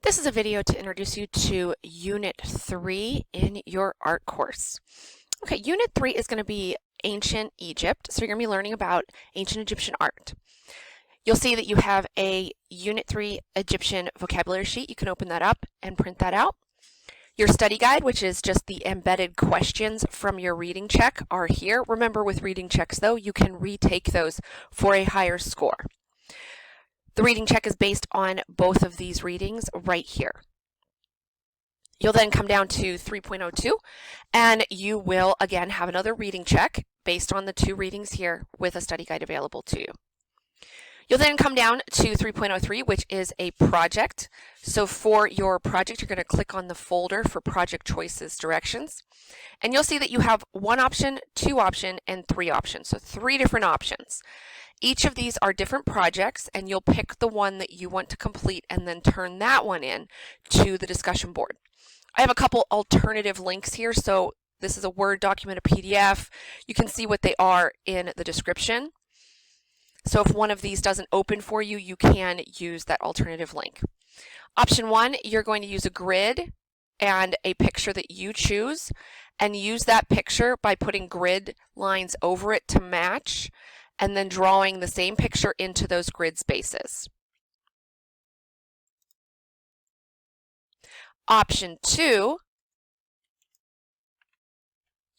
This is a video to introduce you to Unit 3 in your art course. Okay, Unit 3 is going to be Ancient Egypt, so you're going to be learning about ancient Egyptian art. You'll see that you have a Unit 3 Egyptian vocabulary sheet. You can open that up and print that out. Your study guide, which is just the embedded questions from your reading check, are here. Remember, with reading checks, though, you can retake those for a higher score. The reading check is based on both of these readings right here. You'll then come down to 3.02 and you will again have another reading check based on the two readings here with a study guide available to you. You'll then come down to 3.03, which is a project. So for your project, you're going to click on the folder for project choices directions. And you'll see that you have one option, two option, and three options. So three different options. Each of these are different projects, and you'll pick the one that you want to complete and then turn that one in to the discussion board. I have a couple alternative links here. So this is a Word document, a PDF. You can see what they are in the description. So if one of these doesn't open for you, you can use that alternative link. Option one, you're going to use a grid and a picture that you choose, and use that picture by putting grid lines over it to match, and then drawing the same picture into those grid spaces. Option two,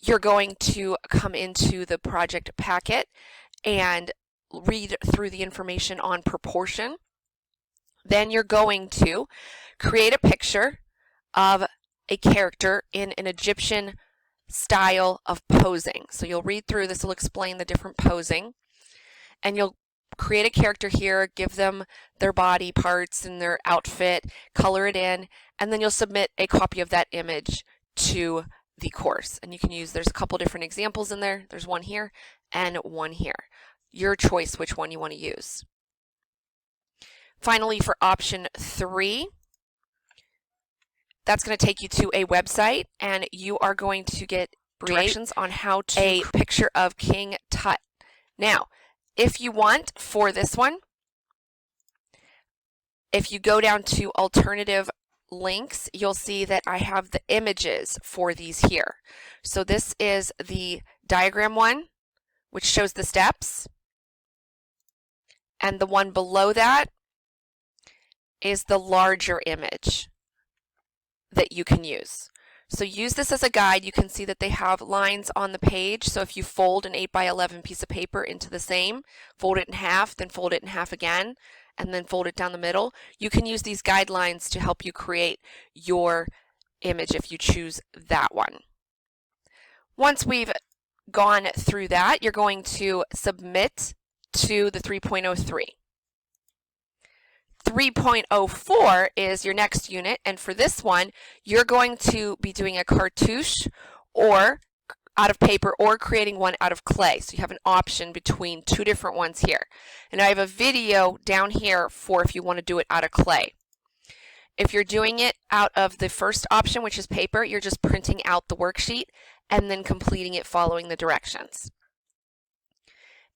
you're going to come into the project packet and read through the information on proportion. Then you're going to create a picture of a character in an Egyptian style of posing. So you'll read through this, will explain the different posing, and you'll create a character here, give them their body parts and their outfit, color it in, and then you'll submit a copy of that image to the course. And you can use, there's a couple different examples in there. There's one here and one here. Your choice which one you want to use. Finally, for option three, that's going to take you to a website, and you are going to get directions on how to a picture of King Tut. Now, if you want, for this one, if you go down to alternative links, you'll see that I have the images for these here. So this is the diagram one, which shows the steps. And the one below that is the larger image that you can use. So use this as a guide. You can see that they have lines on the page. So if you fold an 8x11 piece of paper into the same, fold it in half, then fold it in half again, and then fold it down the middle, you can use these guidelines to help you create your image if you choose that one. Once we've gone through that, you're going to submit to the 3.03. 3.04 is your next unit, and for this one, you're going to be doing a cartouche or out of paper or creating one out of clay. So you have an option between two different ones here. And I have a video down here for if you want to do it out of clay. If you're doing it out of the first option, which is paper, you're just printing out the worksheet and then completing it following the directions.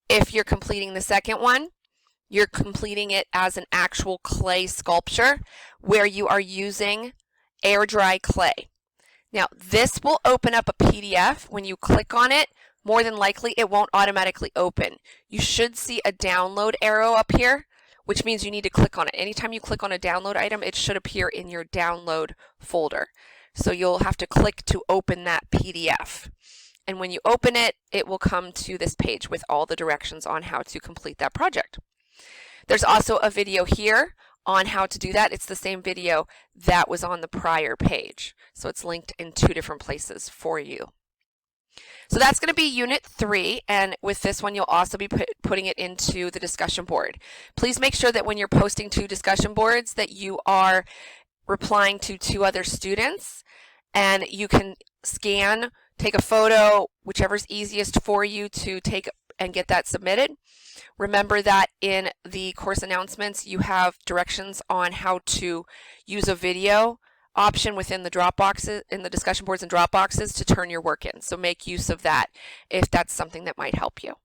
If you're completing the second one, you're completing it as an actual clay sculpture where you are using air dry clay. Now, this will open up a PDF. When you click on it, more than likely it won't automatically open. You should see a download arrow up here, which means you need to click on it. Anytime you click on a download item, it should appear in your download folder. So you'll have to click to open that PDF. And when you open it, it will come to this page with all the directions on how to complete that project. There's also a video here on how to do that. It's the same video that was on the prior page. So it's linked in two different places for you. So that's going to be Unit 3, and with this one you'll also be putting it into the discussion board. Please make sure that when you're posting to discussion boards that you are replying to two other students, and you can scan, take a photo, whichever's easiest for you to take and get that submitted. Remember that in the course announcements you have directions on how to use a video option within the Dropboxes, in the discussion boards and Dropboxes, to turn your work in. So make use of that if that's something that might help you.